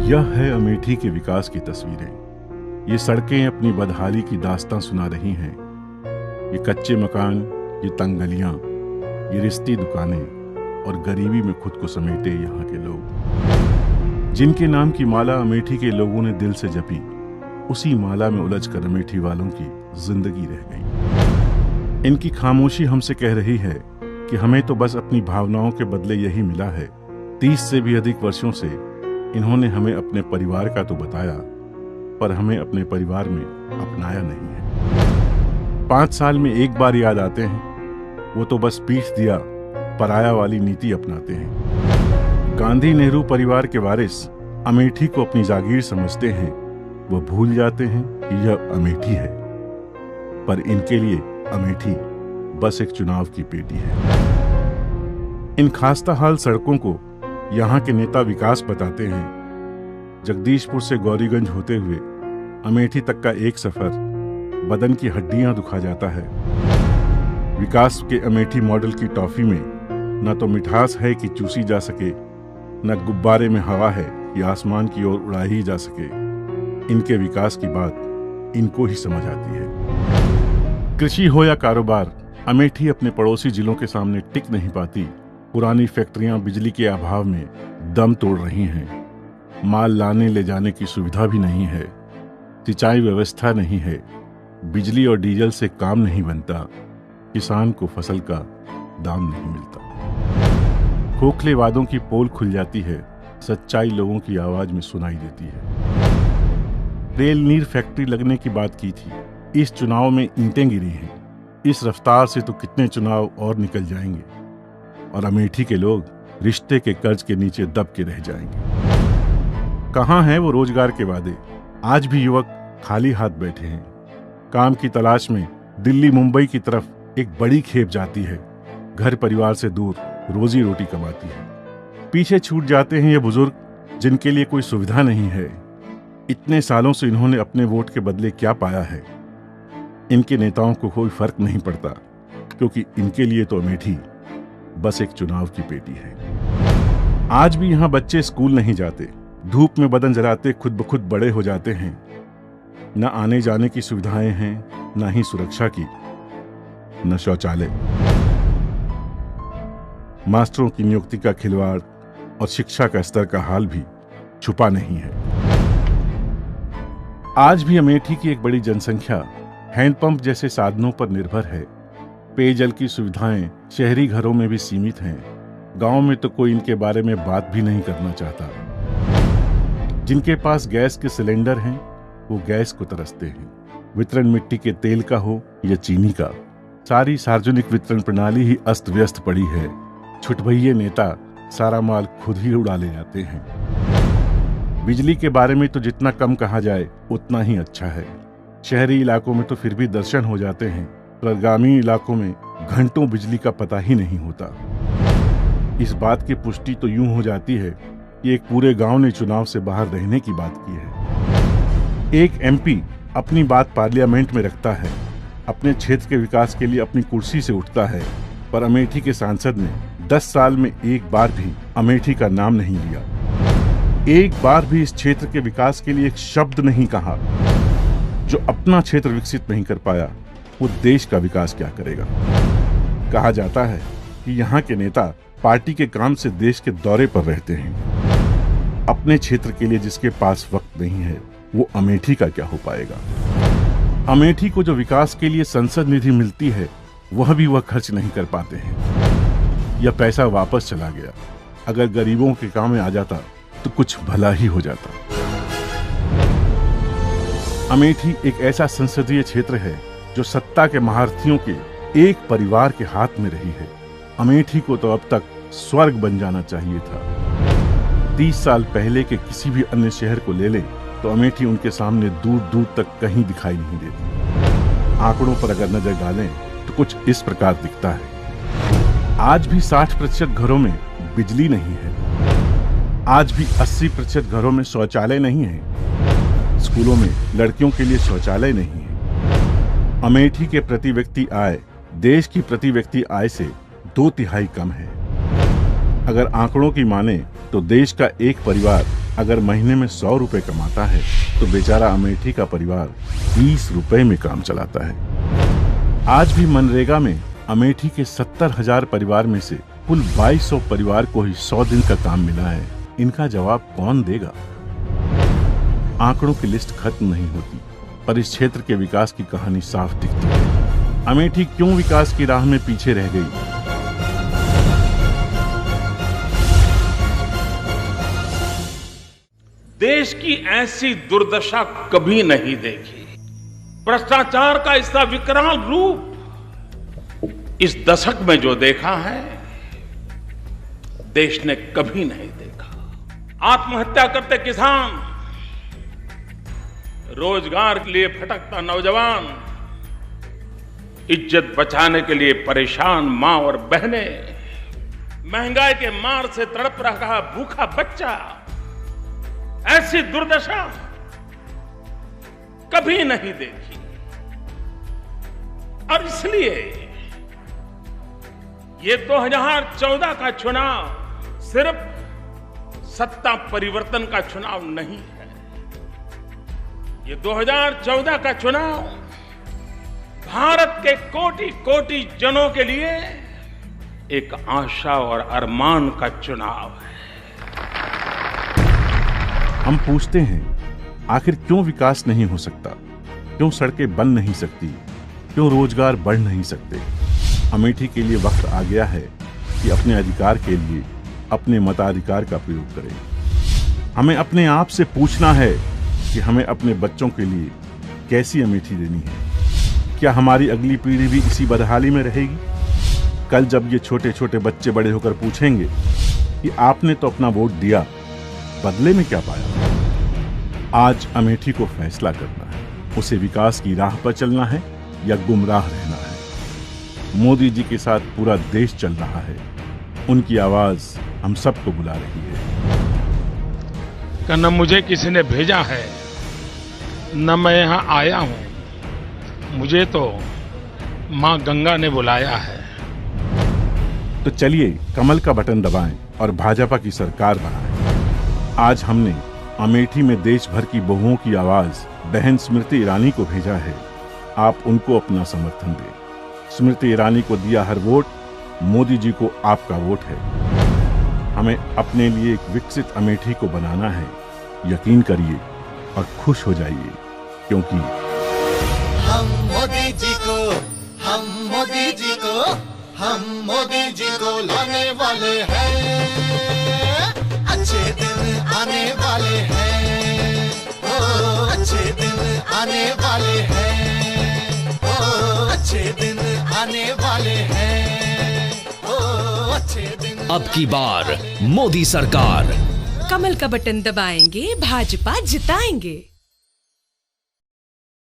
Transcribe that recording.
यह है अमेठी के विकास की तस्वीरें। ये सड़कें अपनी बदहाली की दास्तां सुना रही हैं। ये कच्चे मकान, ये तंग गलियां, ये रिश्ती दुकानें और गरीबी में खुद को समेटे यहाँ के लोग, जिनके नाम की माला अमेठी के लोगों ने दिल से जपी, उसी माला में उलझकर अमेठी वालों की जिंदगी रह गई। इनकी खामोशी हमसे कह रही है कि हमें तो बस अपनी भावनाओं के बदले यही मिला है। 30 से भी अधिक वर्षों से इन्होंने हमें अपने परिवार का तो बताया, पर हमें अपने परिवार में अपनाया नहीं है। 5 साल में एक बार याद आते हैं, वो तो बस पीठ दिया पराया वाली नीति अपनाते हैं। गांधी नेहरू परिवार के वारिस अमेठी को अपनी जागीर समझते हैं। वो भूल जाते हैं कि यह अमेठी है, पर इनके लिए अमेठी बस एक चुनाव की पेटी है। इन खास्ता हाल सड़कों को यहाँ के नेता विकास बताते हैं। जगदीशपुर से गौरीगंज होते हुए अमेठी तक का एक सफर बदन की हड्डियां दुखा जाता है। विकास के अमेठी मॉडल की टॉफी में न तो मिठास है कि चूसी जा सके, न गुब्बारे में हवा है कि आसमान की ओर उड़ाई ही जा सके। इनके विकास की बात इनको ही समझ आती है। कृषि हो या कारोबार, अमेठी अपने पड़ोसी जिलों के सामने टिक नहीं पाती। पुरानी फैक्ट्रियां बिजली के अभाव में दम तोड़ रही हैं। माल लाने ले जाने की सुविधा भी नहीं है। सिंचाई व्यवस्था नहीं है। बिजली और डीजल से काम नहीं बनता। किसान को फसल का दाम नहीं मिलता। खोखले वादों की पोल खुल जाती है। सच्चाई लोगों की आवाज में सुनाई देती है। रेल नीर फैक्ट्री लगने की बात की थी। इस चुनाव में ईंटें गिरी हैं। इस रफ्तार से तो कितने चुनाव और निकल जाएंगे और अमेठी के लोग रिश्ते के कर्ज के नीचे दब के रह जाएंगे। कहाँ हैं वो रोजगार के वादे? आज भी युवक खाली हाथ बैठे हैं। काम की तलाश में दिल्ली मुंबई की तरफ एक बड़ी खेप जाती है। घर परिवार से दूर रोजी रोटी कमाती है। पीछे छूट जाते हैं ये बुजुर्ग जिनके लिए कोई सुविधा नहीं है। इतने सालों से इन्होंने अपने वोट के बदले क्या पाया है? इनके नेताओं को कोई फर्क नहीं पड़ता, क्योंकि इनके लिए तो अमेठी बस एक चुनाव की पेटी है। आज भी यहाँ बच्चे स्कूल नहीं जाते। धूप में बदन जलाते खुद ब खुद बड़े हो जाते हैं। न आने जाने की सुविधाएं हैं, न ही सुरक्षा की, न शौचालय। मास्टरों की नियुक्ति का खिलवाड़ और शिक्षा का स्तर का हाल भी छुपा नहीं है। आज भी अमेठी की एक बड़ी जनसंख्या हैंडपंप जैसे साधनों पर निर्भर है। पेयजल की सुविधाएं शहरी घरों में भी सीमित हैं। गांव में तो कोई इनके बारे में बात भी नहीं करना चाहता। जिनके पास गैस के सिलेंडर हैं, वो गैस को तरसते हैं। वितरण मिट्टी के तेल का हो या चीनी का, सारी सार्वजनिक वितरण प्रणाली ही अस्त व्यस्त पड़ी है। छुटभइये नेता सारा माल खुद ही उड़ा ले जाते हैं। बिजली के बारे में तो जितना कम कहा जाए उतना ही अच्छा है। शहरी इलाकों में तो फिर भी दर्शन हो जाते हैं, पर ग्रामीण इलाकों में घंटों बिजली का पता ही नहीं होता। इस बात की पुष्टि तो यूं हो जाती है कि एक पूरे गांव ने चुनाव से बाहर रहने की बात की है। एक एमपी अपनी बात पार्लियामेंट में रखता है, अपने क्षेत्र के विकास के लिए अपनी कुर्सी से उठता है, पर अमेठी के सांसद ने 10 साल में एक बार भी अमेठी का नाम नहीं लिया। एक बार भी इस क्षेत्र के विकास के लिए एक शब्द नहीं कहा। जो अपना क्षेत्र विकसित नहीं कर पाया, वो देश का विकास क्या करेगा? कहा जाता है कि यहाँ के नेता पार्टी के काम से देश के दौरे पर रहते हैं। अपने क्षेत्र के लिए जिसके पास वक्त नहीं है, वो अमेठी का क्या हो पाएगा? अमेठी को जो विकास के लिए संसद निधि मिलती है, वह खर्च नहीं कर पाते हैं। यह पैसा वापस चला गया। अगर गरीबों के काम में आ जाता तो कुछ भला ही हो जाता। अमेठी एक ऐसा संसदीय क्षेत्र है जो सत्ता के महारथियों के एक परिवार के हाथ में रही है। अमेठी को तो अब तक स्वर्ग बन जाना चाहिए था। 30 साल पहले के किसी भी अन्य शहर को ले लें तो अमेठी उनके सामने दूर दूर तक कहीं दिखाई नहीं देती। आंकड़ों पर अगर नजर डालें तो कुछ इस प्रकार दिखता है। आज भी 60% घरों में बिजली नहीं है। आज भी 80% घरों में शौचालय नहीं है। स्कूलों में लड़कियों के लिए शौचालय नहीं है। अमेठी के प्रति व्यक्ति आय देश की प्रति व्यक्ति आय से 2/3 कम है। अगर आंकड़ों की माने तो देश का एक परिवार अगर महीने में 100 रुपए कमाता है तो बेचारा अमेठी का परिवार 20 रुपए में काम चलाता है। आज भी मनरेगा में अमेठी के 70,000 परिवार में से कुल 2200 परिवार को ही 100 दिन का काम मिला है। इनका जवाब कौन देगा? आंकड़ों की लिस्ट खत्म नहीं होती, पर इस क्षेत्र के विकास की कहानी साफ दिखती है। अमेठी क्यों विकास की राह में पीछे रह गई? देश की ऐसी दुर्दशा कभी नहीं देखी। भ्रष्टाचार का इसका विकराल रूप इस दशक में जो देखा है, देश ने कभी नहीं देखा। आत्महत्या करते किसान, रोजगार के लिए भटकता नौजवान, इज्जत बचाने के लिए परेशान मां और बहनें, महंगाई के मार से तड़प रहा भूखा बच्चा, ऐसी दुर्दशा कभी नहीं देखी। और इसलिए ये 2014 का चुनाव सिर्फ सत्ता परिवर्तन का चुनाव नहीं है। ये 2014 का चुनाव भारत के कोटि कोटि जनों के लिए एक आशा और अरमान का चुनाव है। हम पूछते हैं, आखिर क्यों विकास नहीं हो सकता? क्यों सड़कें बन नहीं सकती? क्यों रोजगार बढ़ नहीं सकते? अमेठी के लिए वक्त आ गया है कि अपने अधिकार के लिए अपने मताधिकार का प्रयोग करें। हमें अपने आप से पूछना है कि हमें अपने बच्चों के लिए कैसी अमेठी देनी है। क्या हमारी अगली पीढ़ी भी इसी बदहाली में रहेगी? कल जब ये छोटे छोटे बच्चे बड़े होकर पूछेंगे कि आपने तो अपना वोट दिया, बदले में क्या पाया? आज अमेठी को फैसला करना है, उसे विकास की राह पर चलना है या गुमराह रहना है। मोदी जी के साथ पूरा देश चल रहा है, उनकी आवाज हम सबको बुला रही है। न मुझे किसी ने भेजा है, न मैं यहां आया हूं, मुझे तो मां गंगा ने बुलाया है। तो चलिए कमल का बटन दबाएं और भाजपा की सरकार बनाएं। आज हमने अमेठी में देश भर की बहुओं की आवाज बहन स्मृति ईरानी को भेजा है। आप उनको अपना समर्थन दें। स्मृति ईरानी को दिया हर वोट मोदी जी को आपका वोट है। हमें अपने लिए एक विकसित अमेठी को बनाना है। यकीन करिए और खुश हो जाइए, क्योंकि हम मोदी जी को, हम मोदी जी को, हम मोदी जी को लाने वाले हैं। अच्छे दिन आने वाले हैं, ओ अच्छे दिन आने वाले हैं, ओ अच्छे दिन आने वाले हैं, ओ अच्छे दिन। अब की बार मोदी सरकार, कमल का बटन दबाएंगे, भाजपा जिताएंगे।